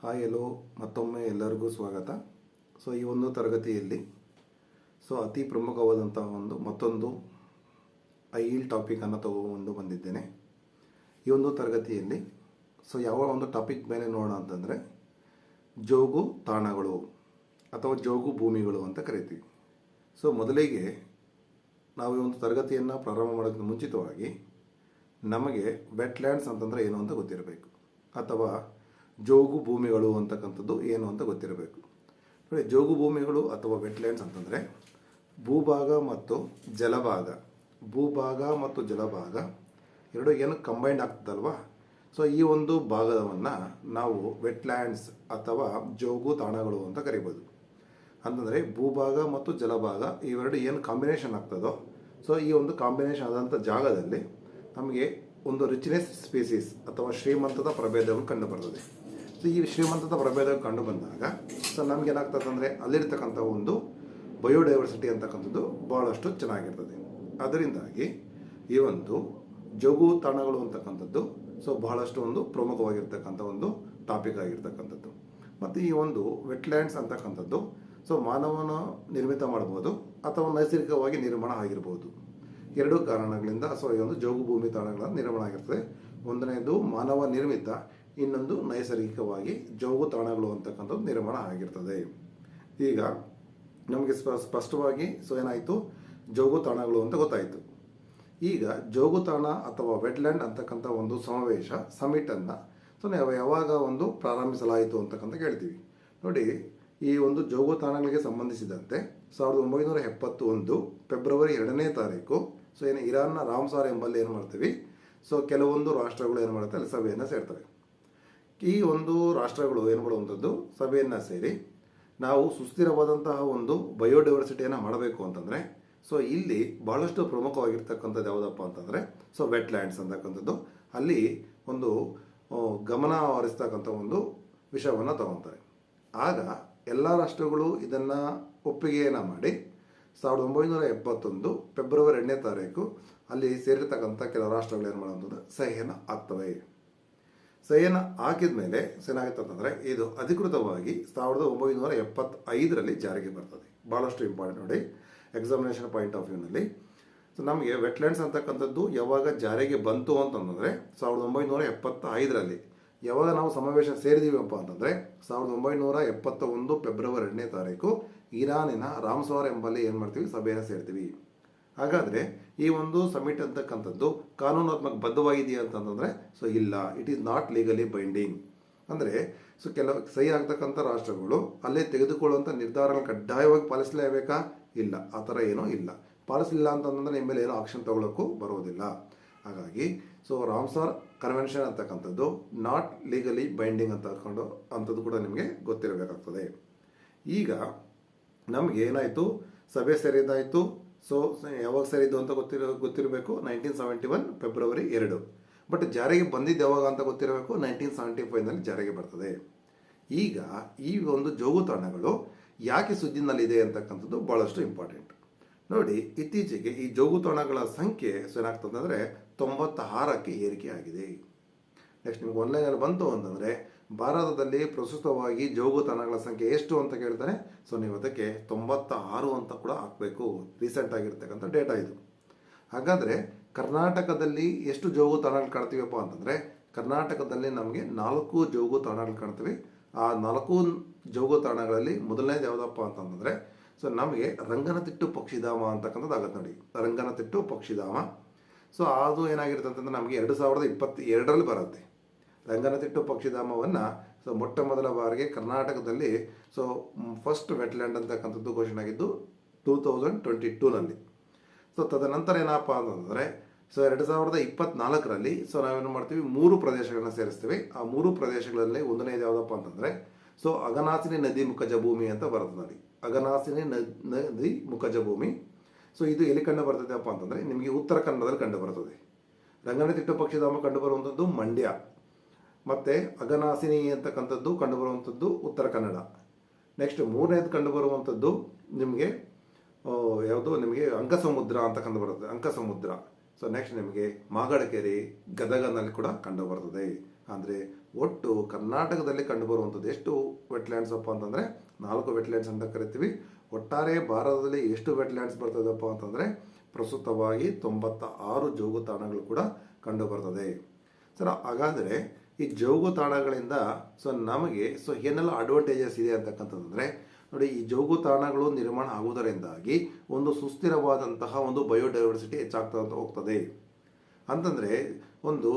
Hi ಎಲ್ಲೋ ಮತ್ತೊಮ್ಮೆ ಎಲ್ಲರಿಗೂ ಸ್ವಾಗತ. ಈ ಒಂದು ತರಗತಿಯಲ್ಲಿ ಅತಿ ಪ್ರಮುಖವಾದಂತಹ ಮತ್ತೊಂದು ಐಲ್ ಟಾಪಿಕನ್ನು ತಗೊಂಡು ಬಂದಿದ್ದೇನೆ. ಈ ಒಂದು ತರಗತಿಯಲ್ಲಿ ಯಾವ ಒಂದು ಟಾಪಿಕ್ ಮೇಲೆ ನೋಡೋಣ ಅಂತಂದರೆ ಜೋಗು ತಾಣಗಳು ಅಥವಾ ಜೋಗು ಭೂಮಿಗಳು ಅಂತ ಕರಿತೀವಿ. ಮೊದಲಿಗೆ ನಾವು ಈ ಒಂದು ತರಗತಿಯನ್ನು ಪ್ರಾರಂಭ ಮಾಡೋದಕ್ಕೆ ಮುಂಚಿತವಾಗಿ ನಮಗೆ ವೆಟ್ಲ್ಯಾಂಡ್ಸ್ ಅಂತಂದರೆ ಏನು ಅಂತ ಗೊತ್ತಿರಬೇಕು, ಅಥವಾ ಜೋಗು ಭೂಮಿಗಳು ಅಂತಕ್ಕಂಥದ್ದು ಏನು ಅಂತ ಗೊತ್ತಿರಬೇಕು. ನೋಡಿ, ಜೋಗು ಭೂಮಿಗಳು ಅಥವಾ ವೆಟ್ಲ್ಯಾಂಡ್ಸ್ ಅಂತಂದರೆ ಭೂಭಾಗ ಮತ್ತು ಜಲಭಾಗ ಎರಡು ಏನು ಕಂಬೈಂಡ್ ಆಗ್ತದಲ್ವಾ. ಈ ಒಂದು ಭಾಗವನ್ನು ನಾವು ವೆಟ್ಲ್ಯಾಂಡ್ಸ್ ಅಥವಾ ಜೋಗು ತಾಣಗಳು ಅಂತ ಕರಿಬೋದು. ಅಂತಂದರೆ ಭೂಭಾಗ ಮತ್ತು ಜಲಭಾಗ ಇವೆರಡು ಏನು ಕಾಂಬಿನೇಷನ್ ಆಗ್ತದೋ ಈ ಒಂದು ಕಾಂಬಿನೇಷನ್ ಆದಂಥ ಜಾಗದಲ್ಲಿ ನಮಗೆ ಒಂದು ರಿಚ್ನೆಸ್ ಸ್ಪೀಸೀಸ್ ಅಥವಾ ಶ್ರೀಮಂತದ ಪ್ರಭೇದಗಳು ಕಂಡು ಬರ್ತದೆ. ಈ ಶ್ರೀಮಂತದ ಪ್ರಭೇದಗಳು ಕಂಡು ಬಂದಾಗ ನಮಗೇನಾಗ್ತದೆ ಅಂದರೆ ಅಲ್ಲಿರ್ತಕ್ಕಂಥ ಒಂದು ಬಯೋಡೈವರ್ಸಿಟಿ ಅಂತಕ್ಕಂಥದ್ದು ಭಾಳಷ್ಟು ಚೆನ್ನಾಗಿರ್ತದೆ. ಅದರಿಂದಾಗಿ ಈ ಒಂದು ಜೋಗು ತಾಣಗಳು ಅಂತಕ್ಕಂಥದ್ದು ಬಹಳಷ್ಟು ಒಂದು ಪ್ರಮುಖವಾಗಿರ್ತಕ್ಕಂಥ ಒಂದು ಟಾಪಿಕ್ ಆಗಿರ್ತಕ್ಕಂಥದ್ದು. ಮತ್ತು ಈ ಒಂದು ವೆಟ್ಲ್ಯಾಂಡ್ಸ್ ಅಂತಕ್ಕಂಥದ್ದು ಮಾನವನ ನಿರ್ಮಿತ ಮಾಡ್ಬೋದು ಅಥವಾ ನೈಸರ್ಗಿಕವಾಗಿ ನಿರ್ಮಾಣ ಆಗಿರ್ಬೋದು. ಎರಡು ಕಾರಣಗಳಿಂದ ಈ ಒಂದು ಜೋಗು ಭೂಮಿ ತಾಣಗಳ ನಿರ್ಮಾಣ ಆಗಿರ್ತದೆ. ಒಂದನೇದು ಮಾನವ ನಿರ್ಮಿತ, ಇನ್ನೊಂದು ನೈಸರ್ಗಿಕವಾಗಿ ಜೋಗು ತಾಣಗಳು ಅಂತಕ್ಕಂಥದ್ದು ನಿರ್ಮಾಣ ಆಗಿರ್ತದೆ. ಈಗ ನಮಗೆ ಸ್ಪಷ್ಟವಾಗಿ ಏನಾಯಿತು, ಜೋಗು ತಾಣಗಳು ಅಂತ ಗೊತ್ತಾಯಿತು. ಈಗ ಜೋಗು ತಾಣ ಅಥವಾ ವೆಟ್ಲ್ಯಾಂಡ್ ಅಂತಕ್ಕಂಥ ಒಂದು ಸಮಾವೇಶ ಸಮಿಟನ್ನು ಯಾವಾಗ ಒಂದು ಪ್ರಾರಂಭಿಸಲಾಯಿತು ಅಂತಕ್ಕಂಥ ಕೇಳ್ತೀವಿ. ನೋಡಿ, ಈ ಒಂದು ಜೋಗು ತಾಣಗಳಿಗೆ ಸಂಬಂಧಿಸಿದಂತೆ 1971 ಫೆಬ್ರವರಿ 2ನೇ ತಾರೀಕು ಏನು ಇರಾನ್ನ ರಾಮ್ಸಾರ್ ಎಂಬಲ್ಲಿ ಏನು ಮಾಡ್ತೀವಿ, ಕೆಲವೊಂದು ರಾಷ್ಟ್ರಗಳು ಏನು ಮಾಡುತ್ತೆ, ಅಲ್ಲಿ ಸಭೆಯನ್ನು ಸೇರ್ತವೆ. ಈ ಒಂದು ರಾಷ್ಟ್ರಗಳು ಏನು ಮಾಡುವಂಥದ್ದು, ಸಭೆಯನ್ನು ಸೇರಿ ನಾವು ಸುಸ್ಥಿರವಾದಂತಹ ಒಂದು ಬಯೋಡೈವರ್ಸಿಟಿಯನ್ನು ಮಾಡಬೇಕು ಅಂತಂದರೆ ಇಲ್ಲಿ ಭಾಳಷ್ಟು ಪ್ರಮುಖವಾಗಿರ್ತಕ್ಕಂಥದ್ದು ಯಾವುದಪ್ಪ ಅಂತಂದರೆ ವೆಟ್ಲ್ಯಾಂಡ್ಸ್ ಅಂತಕ್ಕಂಥದ್ದು ಅಲ್ಲಿ ಒಂದು ಗಮನ ಹರಿಸ್ತಕ್ಕಂಥ ಒಂದು ವಿಷಯವನ್ನು ತಗೊತಾರೆ. ಆಗ ಎಲ್ಲ ರಾಷ್ಟ್ರಗಳು ಇದನ್ನು ಒಪ್ಪಿಗೆಯನ್ನು ಮಾಡಿ 1971 ಫೆಬ್ರವರಿ 2ನೇ ತಾರೀಕು ಅಲ್ಲಿ ಸೇರಿರ್ತಕ್ಕಂಥ ಕೆಲವು ರಾಷ್ಟ್ರಗಳು ಏನು ಮಾಡುವಂಥದ್ದು ಸಹಿಯನ್ನು ಆಗ್ತವೆ. ಸಹಿಯನ್ನು ಹಾಕಿದ ಮೇಲೆ ಏನಾಗುತ್ತೆ ಅಂತಂದರೆ ಇದು ಅಧಿಕೃತವಾಗಿ 1975ರಲ್ಲಿ ಜಾರಿಗೆ ಬರ್ತದೆ. ಭಾಳಷ್ಟು ಇಂಪಾರ್ಟೆಂಟ್ ನೋಡಿ, ಎಕ್ಸಾಮಿನೇಷನ್ ಪಾಯಿಂಟ್ ಆಫ್ ವ್ಯೂನಲ್ಲಿ. ನಮಗೆ ವೆಟ್ಲ್ಯಾಂಡ್ಸ್ ಅಂತಕ್ಕಂಥದ್ದು ಯಾವಾಗ ಜಾರಿಗೆ ಬಂತು ಅಂತಂದರೆ 1975ರಲ್ಲಿ. ಯಾವಾಗ ನಾವು ಸಮಾವೇಶ ಸೇರಿದೀವಪ್ಪ ಅಂತಂದರೆ 1971 ಫೆಬ್ರವರಿ 2ನೇ ತಾರೀಕು ಇರಾನಿನ ರಾಮ್ಸಾರ್ ಎಂಬಲ್ಲಿ ಏನು ಮಾಡ್ತೀವಿ, ಸಭೆಯನ್ನು ಸೇರ್ತೀವಿ. ಹಾಗಾದರೆ ಈ ಒಂದು ಸಮಿಟ್ ಅಂತಕ್ಕಂಥದ್ದು ಕಾನೂನಾತ್ಮಕ ಬದ್ಧವಾಗಿದೆಯಾ ಅಂತಂದರೆ ಇಲ್ಲ, it is not legally binding. ಅಂದರೆ ಕೆಲವು ಸಹಿ ಆಗ್ತಕ್ಕಂಥ ರಾಷ್ಟ್ರಗಳು ಅಲ್ಲೇ ತೆಗೆದುಕೊಳ್ಳುವಂಥ ನಿರ್ಧಾರಗಳನ್ನು ಕಡ್ಡಾಯವಾಗಿ ಪಾಲಿಸಲೇಬೇಕಾ? ಇಲ್ಲ, ಆ ಥರ ಏನೂ ಇಲ್ಲ. ಪಾಲಿಸಲಿಲ್ಲ ಅಂತಂದರೆ ನಿಮ್ಮ ಮೇಲೆ ಏನೋ ಆಕ್ಷನ್ ತಗೊಳ್ಳೋಕ್ಕೂ ಬರೋದಿಲ್ಲ. ಹಾಗಾಗಿ ರಾಮ್ಸಾರ್ ಕನ್ವೆನ್ಷನ್ ಅಂತಕ್ಕಂಥದ್ದು ನಾಟ್ ಲೀಗಲಿ ಬೈಂಡಿಂಗ್ ಅಂಥದ್ದು ಕೂಡ ನಿಮಗೆ ಗೊತ್ತಿರಬೇಕಾಗ್ತದೆ. ಈಗ ನಮಗೆ ಏನಾಯಿತು, ಸಭೆ ಸೇರಿದ್ದಾಯಿತು. ಯಾವಾಗ ಸೇರಿದ್ದು ಅಂತ ಗೊತ್ತಿರಬೇಕು, 1971 ಫೆಬ್ರವರಿ 2. ಬಟ್ ಜಾರಿಗೆ ಬಂದಿದ್ದು ಯಾವಾಗ ಅಂತ ಗೊತ್ತಿರಬೇಕು, 1975ನಲ್ಲಿ ಜಾರಿಗೆ ಬರ್ತದೆ. ಈಗ ಈ ಒಂದು ಜೋಗು ತಾಣಗಳು ಯಾಕೆ ಸುದ್ದಿನಲ್ಲಿದೆ ಅಂತಕ್ಕಂಥದ್ದು ಭಾಳಷ್ಟು ಇಂಪಾರ್ಟೆಂಟ್. ನೋಡಿ, ಇತ್ತೀಚೆಗೆ ಈ ಜೋಗು ತಾಣಗಳ ಸಂಖ್ಯೆ ಏನಾಗ್ತದೆ ಅಂದರೆ 96ಕ್ಕೆ ಏರಿಕೆ ಆಗಿದೆ. ನೆಕ್ಸ್ಟ್ ನಿಮ್ಗೆ ಆನ್ಲೈನಲ್ಲಿ ಬಂತು ಅಂತಂದರೆ ಭಾರತದಲ್ಲಿ ಪ್ರಸ್ತುತವಾಗಿ ಜೋಗು ತಾಣಗಳ ಸಂಖ್ಯೆ ಎಷ್ಟು ಅಂತ ಕೇಳ್ತಾರೆ. ನೀವು ಅದಕ್ಕೆ 96 ಅಂತ ಕೂಡ ಹಾಕಬೇಕು. ರೀಸೆಂಟ್ ಆಗಿರ್ತಕ್ಕಂಥ ಡೇಟಾ ಇದು. ಹಾಗಾದರೆ ಕರ್ನಾಟಕದಲ್ಲಿ ಎಷ್ಟು ಜೋಗು ತಾಣಗಳು ಕಾಣ್ತೀವಪ್ಪ ಅಂತಂದರೆ ಕರ್ನಾಟಕದಲ್ಲಿ ನಮಗೆ 4 ಜೋಗು ತಾಣಗಳು ಕಾಣ್ತೀವಿ. ಆ 4 ಜೋಗು ತಾಣಗಳಲ್ಲಿ ಮೊದಲನೇದು ಯಾವುದಪ್ಪ ಅಂತಂದರೆ ನಮಗೆ ರಂಗನತಿಟ್ಟು ಪಕ್ಷಿಧಾಮ ಅಂತಕ್ಕಂಥದ್ದು ಆಗುತ್ತೆ. ನೋಡಿ, ರಂಗನತಿಟ್ಟು ಪಕ್ಷಿಧಾಮ. ಅದು ಏನಾಗಿರುತ್ತೆ ಅಂತಂದರೆ ನಮಗೆ 2022ರಲ್ಲಿ ಬರುತ್ತೆ. ರಂಗನತಿಟ್ಟು ಪಕ್ಷಿಧಾಮವನ್ನು ಮೊಟ್ಟ ಮೊದಲ ಬಾರಿಗೆ ಕರ್ನಾಟಕದಲ್ಲಿ ಫಸ್ಟ್ ವೆಟ್ಲ್ಯಾಂಡ್ ಅಂತಕ್ಕಂಥದ್ದು ಘೋಷಣೆ ಆಗಿದ್ದು 2022ನಲ್ಲಿ. ತದನಂತರ ಏನಪ್ಪ ಅಂತಂದರೆ 2024ರಲ್ಲಿ ನಾವೇನು ಮಾಡ್ತೀವಿ, 3 ಪ್ರದೇಶಗಳನ್ನ ಸೇರಿಸ್ತೀವಿ. ಆ 3 ಪ್ರದೇಶಗಳಲ್ಲಿ ಒಂದನೇದು ಯಾವುದಪ್ಪ ಅಂತಂದರೆ ಅಘನಾಸಿನಿ ನದಿ ಮುಖಜ ಭೂಮಿ ಅಂತ ಬರ್ತದೆ. ನೋಡಿ, ಅಘನಾಸಿನಿ ನದಿ ಮುಖಜ ಭೂಮಿ. ಇದು ಎಲ್ಲಿ ಕಂಡು ಬರ್ತದೆಪ್ಪ ಅಂತಂದರೆ ನಿಮಗೆ ಉತ್ತರ ಕನ್ನಡದಲ್ಲಿ ಕಂಡು ಬರ್ತದೆ. ರಂಗನತಿಟ್ಟು ಪಕ್ಷಿಧಾಮ ಕಂಡು ಬರುವಂಥದ್ದು ಮಂಡ್ಯ, ಮತ್ತು ಅಘನಾಸಿನಿ ಅಂತಕ್ಕಂಥದ್ದು ಕಂಡು ಬರುವಂಥದ್ದು ಉತ್ತರ ಕನ್ನಡ. ನೆಕ್ಸ್ಟ್ 3ನೇದು ಕಂಡು ಬರುವಂಥದ್ದು ನಿಮಗೆ ಯಾವುದು, ನಿಮಗೆ ಅಂಕಸಮುದ್ರ ಅಂತ ಕಂಡು ಬರ್ತದೆ, ಅಂಕಸಮುದ್ರ. ನೆಕ್ಸ್ಟ್ ನಿಮಗೆ ಮಾಗಡಕೆರೆ ಗದಗನಲ್ಲಿ ಕೂಡ ಕಂಡು ಬರ್ತದೆ. ಅಂದರೆ ಒಟ್ಟು ಕರ್ನಾಟಕದಲ್ಲಿ ಕಂಡುಬರುವಂಥದ್ದು ಎಷ್ಟು ವೆಟ್ಲ್ಯಾಂಡ್ಸ್ ಅಪ್ಪ ಅಂತಂದರೆ 4 ವೆಟ್ಲ್ಯಾಂಡ್ಸ್ ಅಂತ ಕರಿತೀವಿ. ಒಟ್ಟಾರೆ ಭಾರತದಲ್ಲಿ ಎಷ್ಟು ವೆಟ್ಲ್ಯಾಂಡ್ಸ್ ಬರ್ತದಪ್ಪ ಅಂತಂದರೆ ಪ್ರಸ್ತುತವಾಗಿ 96 ಜೋಗು ತಾಣಗಳು ಕೂಡ ಕಂಡು ಬರ್ತದೆ. ಸರ್, ಹಾಗಾದರೆ ಈ ಜೋಗು ತಾಣಗಳಿಂದ ನಮಗೆ ಏನೆಲ್ಲ ಅಡ್ವಾಂಟೇಜಸ್ ಇದೆ ಅಂತಕ್ಕಂಥದ್ದಂದರೆ, ನೋಡಿ, ಈ ಜೋಗು ತಾಣಗಳು ನಿರ್ಮಾಣ ಆಗುವುದರಿಂದಾಗಿ ಒಂದು ಸುಸ್ಥಿರವಾದಂತಹ ಒಂದು ಬಯೋಡೈವರ್ಸಿಟಿ ಹೆಚ್ಚಾಗ್ತಾ ಹೋಗ್ತದೆ. ಅಂತಂದರೆ ಒಂದು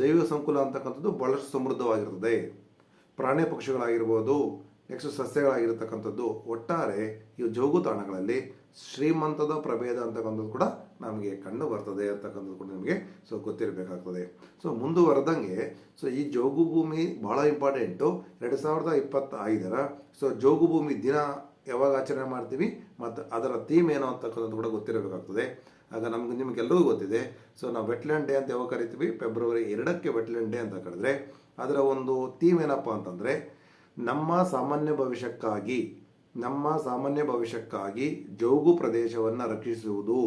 ಜೈವ ಸಂಕುಲ ಅಂತಕ್ಕಂಥದ್ದು ಬಹಳಷ್ಟು ಸಮೃದ್ಧವಾಗಿರ್ತದೆ. ಪ್ರಾಣಿ ಪಕ್ಷಿಗಳಾಗಿರ್ಬೋದು, ನೆಕ್ಸ್ಟ್ ಸಸ್ಯಗಳಾಗಿರ್ತಕ್ಕಂಥದ್ದು, ಒಟ್ಟಾರೆ ಈ ಜೋಗು ತಾಣಗಳಲ್ಲಿ ಶ್ರೀಮಂತದ ಪ್ರಭೇದ ಅಂತಕ್ಕಂಥದ್ದು ಕೂಡ ನಮಗೆ ಕಂಡು ಬರ್ತದೆ ಅಂತಕ್ಕಂಥದ್ದು ಕೂಡ ನಿಮಗೆ ಗೊತ್ತಿರಬೇಕಾಗ್ತದೆ. ಮುಂದುವರೆದಂಗೆ ಈ ಜೋಗು ಭೂಮಿ ಭಾಳ ಇಂಪಾರ್ಟೆಂಟು. 2025 ಜೋಗು ಭೂಮಿ ದಿನ ಯಾವಾಗ ಆಚರಣೆ ಮಾಡ್ತೀವಿ ಮತ್ತು ಅದರ ಥೀಮ್ ಏನು ಅಂತಕ್ಕಂಥದ್ದು ಕೂಡ ಗೊತ್ತಿರಬೇಕಾಗ್ತದೆ. ಆಗ ನಿಮಗೆಲ್ಲರಿಗೂ ಗೊತ್ತಿದೆ. ನಾವು ವೆಟ್ಲ್ಯಾಂಡ್ ಡೇ ಅಂತ ಯಾವಾಗ ಕರಿತೀವಿ, ಫೆಬ್ರವರಿ 2ಕ್ಕೆ ವೆಟ್ಲ್ಯಾಂಡ್ ಡೇ ಅಂತ ಕರೆದ್ರೆ ಅದರ ಒಂದು ಥೀಮ್ ಏನಪ್ಪ ಅಂತಂದರೆ, ನಮ್ಮ ಸಾಮಾನ್ಯ ಭವಿಷ್ಯಕ್ಕಾಗಿ ಜೋಗು ಪ್ರದೇಶವನ್ನು ರಕ್ಷಿಸುವುದು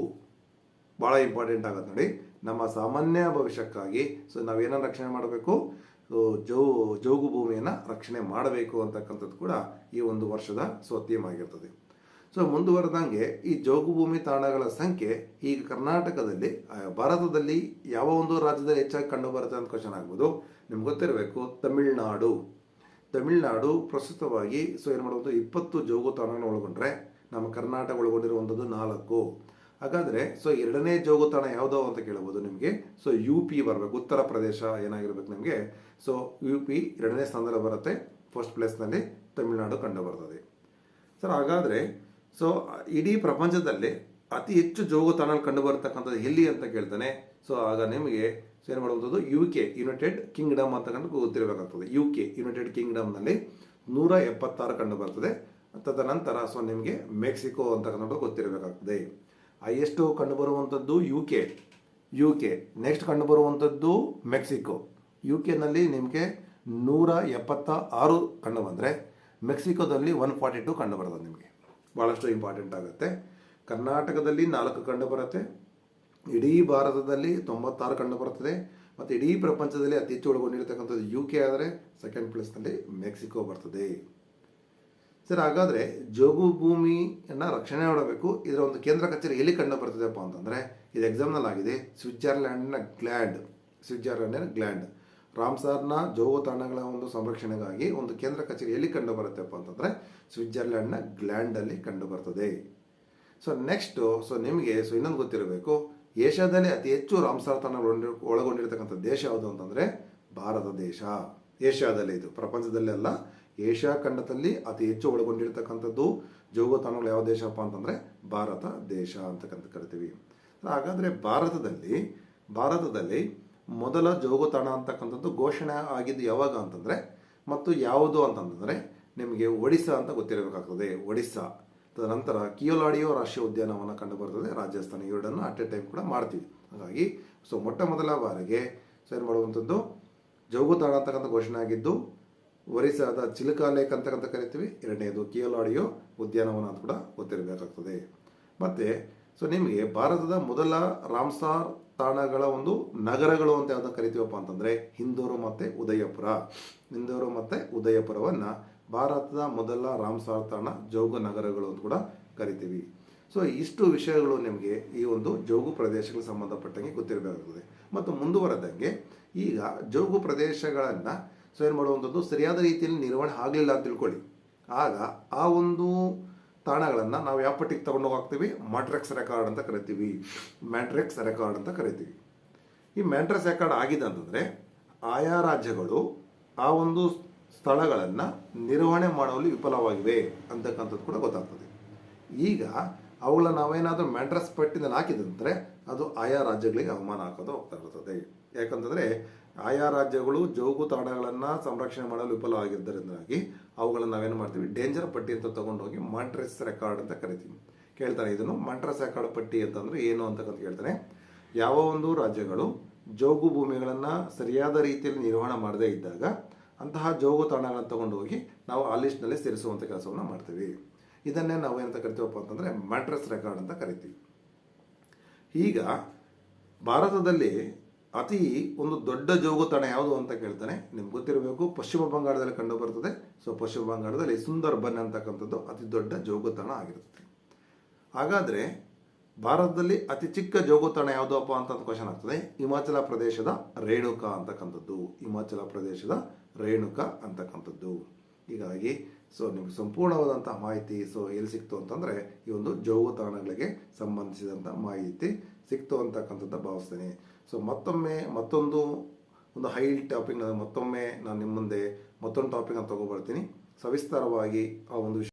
ಭಾಳ ಇಂಪಾರ್ಟೆಂಟ್ ಆಗುತ್ತೆ. ನೋಡಿ, ನಮ್ಮ ಸಾಮಾನ್ಯ ಭವಿಷ್ಯಕ್ಕಾಗಿ ನಾವೇನನ್ನು ರಕ್ಷಣೆ ಮಾಡಬೇಕು, ಜೋಗು ಭೂಮಿಯನ್ನು ರಕ್ಷಣೆ ಮಾಡಬೇಕು ಅಂತಕ್ಕಂಥದ್ದು ಕೂಡ ಈ ಒಂದು ವರ್ಷದ ಥೀಮ್ ಆಗಿರ್ತದೆ. ಮುಂದುವರೆದಂಗೆ ಈ ಜೋಗು ಭೂಮಿ ತಾಣಗಳ ಸಂಖ್ಯೆ ಈಗ ಕರ್ನಾಟಕದಲ್ಲಿ, ಭಾರತದಲ್ಲಿ ಯಾವ ಒಂದು ರಾಜ್ಯದಲ್ಲಿ ಹೆಚ್ಚಾಗಿ ಕಂಡು ಬರುತ್ತೆ ಅಂತ ಕ್ವಶನ್ ಆಗ್ಬೋದು. ನಿಮ್ಗೆ ಗೊತ್ತಿರಬೇಕು, ತಮಿಳುನಾಡು ಪ್ರಸ್ತುತವಾಗಿ ಏನು ಮಾಡುವುದು 20 ಜೋಗು ತಾಣಗಳನ್ನು ಒಳಗೊಂಡ್ರೆ ನಮ್ಮ ಕರ್ನಾಟಕ ಒಳಗೊಂಡಿರುವಂಥದ್ದು 4. ಹಾಗಾದರೆ ಎರಡನೇ ಜೋಗು ತಾಣ ಯಾವುದೋ ಅಂತ ಕೇಳಬಹುದು ನಿಮಗೆ. UP ಬರಬೇಕು, ಉತ್ತರ ಪ್ರದೇಶ ಏನಾಗಿರ್ಬೇಕು ನಿಮಗೆ. UP 2ನೇ ಸ್ಥಾನದಲ್ಲಿ ಬರುತ್ತೆ. ಫಸ್ಟ್ ಪ್ಲೇಸ್ನಲ್ಲಿ ತಮಿಳುನಾಡು ಕಂಡು ಬರ್ತದೆ. ಸರ್, ಹಾಗಾದರೆ ಇಡೀ ಪ್ರಪಂಚದಲ್ಲಿ ಅತಿ ಹೆಚ್ಚು ಜೋಗು ತಾಣಗಳು ಕಂಡು ಬರತಕ್ಕಂಥದ್ದು ಎಲ್ಲಿ ಅಂತ ಕೇಳ್ತಾನೆ. ಆಗ ನಿಮಗೆ ಏನು ಮಾಡುವಂಥದ್ದು UK ಯುನೈಟೆಡ್ ಕಿಂಗ್ಡಮ್ ಅಂತಕ್ಕಂಥ ಗೊತ್ತಿರಬೇಕಾಗ್ತದೆ. UK ಯುನೈಟೆಡ್ ಕಿಂಗ್ಡಮ್ನಲ್ಲಿ 176 ಕಂಡು ಬರ್ತದೆ. ತದನಂತರ ನಿಮಗೆ ಮೆಕ್ಸಿಕೋ ಅಂತಕ್ಕಂಥ ಗೊತ್ತಿರಬೇಕಾಗ್ತದೆ. ಹೈಯೆಸ್ಟು ಕಂಡು ಬರುವಂಥದ್ದು UK. ನೆಕ್ಸ್ಟ್ ಕಂಡು ಬರುವಂಥದ್ದು ಮೆಕ್ಸಿಕೋ. UKನಲ್ಲಿ ನಿಮಗೆ 176 ಕಂಡು ಬಂದರೆ ಮೆಕ್ಸಿಕೋದಲ್ಲಿ 142 ಕಂಡು ಬರ್ತದೆ. ನಿಮಗೆ ಭಾಳಷ್ಟು ಇಂಪಾರ್ಟೆಂಟ್ ಆಗುತ್ತೆ. ಕರ್ನಾಟಕದಲ್ಲಿ 4 ಕಂಡು ಬರುತ್ತೆ. ಇಡೀ ಭಾರತದಲ್ಲಿ 96 ಕಂಡು ಬರ್ತದೆ. ಮತ್ತು ಇಡೀ ಪ್ರಪಂಚದಲ್ಲಿ ಅತಿ ಹೆಚ್ಚು ಒಳಗೊಂಡಿರ್ತಕ್ಕಂಥದ್ದು UK ಆದರೆ ಸೆಕೆಂಡ್ ಪ್ಲೇಸ್ನಲ್ಲಿ ಮೆಕ್ಸಿಕೋ ಬರ್ತದೆ. ಸರ್, ಹಾಗಾದರೆ ಜೋಗು ಭೂಮಿಯನ್ನು ರಕ್ಷಣೆ ಮಾಡಬೇಕು. ಇದರ ಒಂದು ಕೇಂದ್ರ ಕಚೇರಿ ಎಲ್ಲಿ ಕಂಡು ಬರ್ತದೆಪ್ಪ ಅಂತಂದರೆ, ಇದು ಎಕ್ಸಾಮ್ನಲ್ಲಿ ಆಗಿದೆ. ಸ್ವಿಟ್ಜರ್ಲ್ಯಾಂಡಿನ ಗ್ಲ್ಯಾಂಡ್ ರಾಮ್ಸಾರ್ನ ಜೋಗು ತಾಣಗಳ ಒಂದು ಸಂರಕ್ಷಣೆಗಾಗಿ ಒಂದು ಕೇಂದ್ರ ಕಚೇರಿ ಎಲ್ಲಿ ಕಂಡು ಬರುತ್ತೆಪ್ಪ ಅಂತಂದರೆ ಸ್ವಿಟ್ಜರ್ಲ್ಯಾಂಡ್ನ ಗ್ಲ್ಯಾಂಡಲ್ಲಿ ಕಂಡು ಬರ್ತದೆ. ನೆಕ್ಸ್ಟು ನಿಮಗೆ ಇನ್ನೊಂದು ಗೊತ್ತಿರಬೇಕು, ಏಷ್ಯಾದಲ್ಲಿ ಅತಿ ಹೆಚ್ಚು ರಾಮ್ಸಾರ್ ತಾಣಗಳು ಒಳಗೊಂಡಿರ್ತಕ್ಕಂಥ ದೇಶ ಯಾವುದು ಅಂತಂದರೆ ಭಾರತ ದೇಶ. ಏಷ್ಯಾದಲ್ಲಿ, ಇದು ಪ್ರಪಂಚದಲ್ಲೆಲ್ಲ ಏಷ್ಯಾ ಖಂಡದಲ್ಲಿ ಅತಿ ಹೆಚ್ಚು ಒಳಗೊಂಡಿರ್ತಕ್ಕಂಥದ್ದು ಜೋಗು ತಾಣಗಳು ಯಾವ ದೇಶಪ್ಪ ಅಂತಂದರೆ ಭಾರತ ದೇಶ ಅಂತಕ್ಕಂಥ ಕರಿತೀವಿ. ಹಾಗಾದರೆ ಭಾರತದಲ್ಲಿ ಮೊದಲ ಜೋಗು ತಾಣ ಅಂತಕ್ಕಂಥದ್ದು ಘೋಷಣೆ ಆಗಿದ್ದು ಯಾವಾಗ ಅಂತಂದರೆ, ಮತ್ತು ಯಾವುದು ಅಂತಂದರೆ ನಿಮಗೆ ಒಡಿಸ್ಸಾ ಅಂತ ಗೊತ್ತಿರಬೇಕಾಗ್ತದೆ. ಒಡಿಸ್ಸಾ. ತದನಂತರ ಕಿಯೋಲಾಡಿಯೋ ರಾಷ್ಟ್ರೀಯ ಉದ್ಯಾನವನ ಕಂಡು ಬರ್ತದೆ, ರಾಜಸ್ಥಾನ. ಇವೆರಡನ್ನು ಅಟ್ ಎ ಟೈಮ್ ಕೂಡ ಮಾಡ್ತೀವಿ. ಹಾಗಾಗಿ ಮೊಟ್ಟ ಮೊದಲ ಬಾರಿಗೆ ಏನು ಮಾಡುವಂಥದ್ದು ಜೋಗು ತಾಣ ಅಂತಕ್ಕಂಥ ಘೋಷಣೆ ಆಗಿದ್ದು ಒರಿಸ್ಸಾದ ಚಿಲಕಾ ಲೇಕ್ ಅಂತಕ್ಕಂಥ ಕರಿತೀವಿ. ಎರಡನೇದು ಕಿಯೋಲಾಡಿಯೋ ಉದ್ಯಾನವನ ಅಂತ ಕೂಡ ಗೊತ್ತಿರಬೇಕಾಗ್ತದೆ. ಮತ್ತು ನಿಮಗೆ ಭಾರತದ ಮೊದಲ ರಾಮ್ಸಾರ್ ತಾಣಗಳ ಒಂದು ನಗರಗಳು ಅಂತ ಯಾವ್ದು ಕರಿತೀವಪ್ಪ ಅಂತಂದರೆ ಇಂದೋರು ಮತ್ತು ಉದಯಪುರವನ್ನು ಭಾರತದ ಮೊದಲ ರಾಮ್ಸಾರ್ ತಾಣ ಜೋಗು ನಗರಗಳು ಅಂತ ಕೂಡ ಕರಿತೀವಿ. ಇಷ್ಟು ವಿಷಯಗಳು ನಿಮಗೆ ಈ ಒಂದು ಜೋಗು ಪ್ರದೇಶಗಳಿಗೆ ಸಂಬಂಧಪಟ್ಟಂಗೆ ಗೊತ್ತಿರಬೇಕಾಗುತ್ತದೆ. ಮತ್ತು ಮುಂದುವರೆದಂಗೆ ಈಗ ಜೋಗು ಪ್ರದೇಶಗಳನ್ನು ಏನು ಮಾಡುವಂಥದ್ದು ಸರಿಯಾದ ರೀತಿಯಲ್ಲಿ ನಿರ್ವಹಣೆ ಆಗಲಿಲ್ಲ ಅಂತ ತಿಳ್ಕೊಳ್ಳಿ. ಆಗ ಆ ಒಂದು ತಾಣಗಳನ್ನು ನಾವು ಯಾವ ಪಟ್ಟಿಗೆ ತಗೊಂಡು ಹೋಗ್ತೀವಿ, ಮ್ಯಾಟ್ರಿಕ್ಸ್ ರೆಕಾರ್ಡ್ ಅಂತ ಕರಿತೀವಿ. ಈ ಮ್ಯಾಟ್ರಿಕ್ಸ್ ರೆಕಾರ್ಡ್ ಆಗಿದೆ ಅಂತಂದರೆ ಆಯಾ ರಾಜ್ಯಗಳು ಆ ಒಂದು ಸ್ಥಳಗಳನ್ನು ನಿರ್ವಹಣೆ ಮಾಡುವಲ್ಲಿ ವಿಫಲವಾಗಿವೆ ಅಂತಕ್ಕಂಥದ್ದು ಕೂಡ ಗೊತ್ತಾಗ್ತದೆ. ಈಗ ಅವುಗಳನ್ನ ನಾವೇನಾದರೂ ಮ್ಯಾಟ್ರಿಕ್ಸ್ ಪಟ್ಟಿನಲ್ಲಿ ಹಾಕಿದಂದರೆ ಅದು ಆಯಾ ರಾಜ್ಯಗಳಿಗೆ ಅವಮಾನ ಹಾಕೋದು ಹೋಗ್ತಾ ಇರ್ತದೆ. ಯಾಕಂತಂದರೆ ಆಯಾ ರಾಜ್ಯಗಳು ಜೋಗು ತಾಣಗಳನ್ನು ಸಂರಕ್ಷಣೆ ಮಾಡಲು ವಿಫಲವಾಗಿದ್ದರಿಂದಾಗಿ ಅವುಗಳನ್ನು ನಾವೇನು ಮಾಡ್ತೀವಿ, ಡೇಂಜರ್ ಪಟ್ಟಿ ಅಂತ ತೊಗೊಂಡೋಗಿ ಮ್ಯಾಟ್ರಿಕ್ಸ್ ರೆಕಾರ್ಡ್ ಅಂತ ಕರಿತೀವಿ. ಕೇಳ್ತಾರೆ, ಇದನ್ನು ಮ್ಯಾಟ್ರಿಕ್ಸ್ ರೆಕಾರ್ಡ್ ಪಟ್ಟಿ ಅಂತಂದರೆ ಏನು ಅಂತಕ್ಕಂತ ಕೇಳ್ತಾನೆ. ಯಾವ ಒಂದು ರಾಜ್ಯಗಳು ಜೋಗು ಭೂಮಿಗಳನ್ನು ಸರಿಯಾದ ರೀತಿಯಲ್ಲಿ ನಿರ್ವಹಣೆ ಮಾಡದೇ ಇದ್ದಾಗ ಅಂತಹ ಜೋಗು ತಾಣಗಳನ್ನು ತಗೊಂಡೋಗಿ ನಾವು ಆ ಲಿಸ್ಟ್ನಲ್ಲಿ ಸೇರಿಸುವಂಥ ಕೆಲಸವನ್ನು ಮಾಡ್ತೀವಿ. ಇದನ್ನೇ ನಾವು ಏನಂತ ಕರಿತೀವಪ್ಪ ಅಂತಂದರೆ ಮ್ಯಾಟ್ರಿಕ್ಸ್ ರೆಕಾರ್ಡ್ ಅಂತ ಕರಿತೀವಿ. ಈಗ ಭಾರತದಲ್ಲಿ ಅತಿ ಒಂದು ದೊಡ್ಡ ಜೋಗು ತಾಣ ಯಾವುದು ಅಂತ ಕೇಳ್ತಾನೆ. ನಿಮ್ಗೆ ಗೊತ್ತಿರಬೇಕು, ಪಶ್ಚಿಮ ಬಂಗಾಳದಲ್ಲಿ ಕಂಡು ಬರ್ತದೆ. ಸೊ ಪಶ್ಚಿಮ ಬಂಗಾಳದಲ್ಲಿ ಸುಂದರ್ಬನ್ ಅಂತಕ್ಕಂಥದ್ದು ಅತಿ ದೊಡ್ಡ ಜೋಗು ತಾಣ ಆಗಿರುತ್ತೆ. ಹಾಗಾದರೆ ಭಾರತದಲ್ಲಿ ಅತಿ ಚಿಕ್ಕ ಜೋಗು ತಾಣ ಯಾವುದಪ್ಪ ಅಂತ ಕ್ವಶನ್ ಆಗ್ತದೆ. ಹಿಮಾಚಲ ಪ್ರದೇಶದ ರೇಣುಕಾ ಅಂತಕ್ಕಂಥದ್ದು. ಹಿಮಾಚಲ ಪ್ರದೇಶದ ರೇಣುಕಾ ಅಂತಕ್ಕಂಥದ್ದು. ಹೀಗಾಗಿ ಸೊ ನಿಮಗೆ ಸಂಪೂರ್ಣವಾದಂಥ ಮಾಹಿತಿ ಸೊ ಎಲ್ಲಿ ಸಿಕ್ತು ಅಂತಂದರೆ ಈ ಒಂದು ಜೋಗು ತಾಣಗಳಿಗೆ ಸಂಬಂಧಿಸಿದಂಥ ಮಾಹಿತಿ ಸಿಕ್ತು ಅಂತಕ್ಕಂಥದ್ದು ಭಾವಿಸ್ತೇನೆ. ಸೊ ಮತ್ತೊಮ್ಮೆ ಮತ್ತೊಂದು ಹೈ ಟಾಪಿಕ್ ಮತ್ತೊಮ್ಮೆ ನಾನು ನಿಮ್ಮ ಮುಂದೆ ಮತ್ತೊಂದು ಟಾಪಿಕನ್ನು ತೊಗೊಬರ್ತೀನಿ. ಸವಿಸ್ತಾರವಾಗಿ ಆ ಒಂದು ವಿಷಯ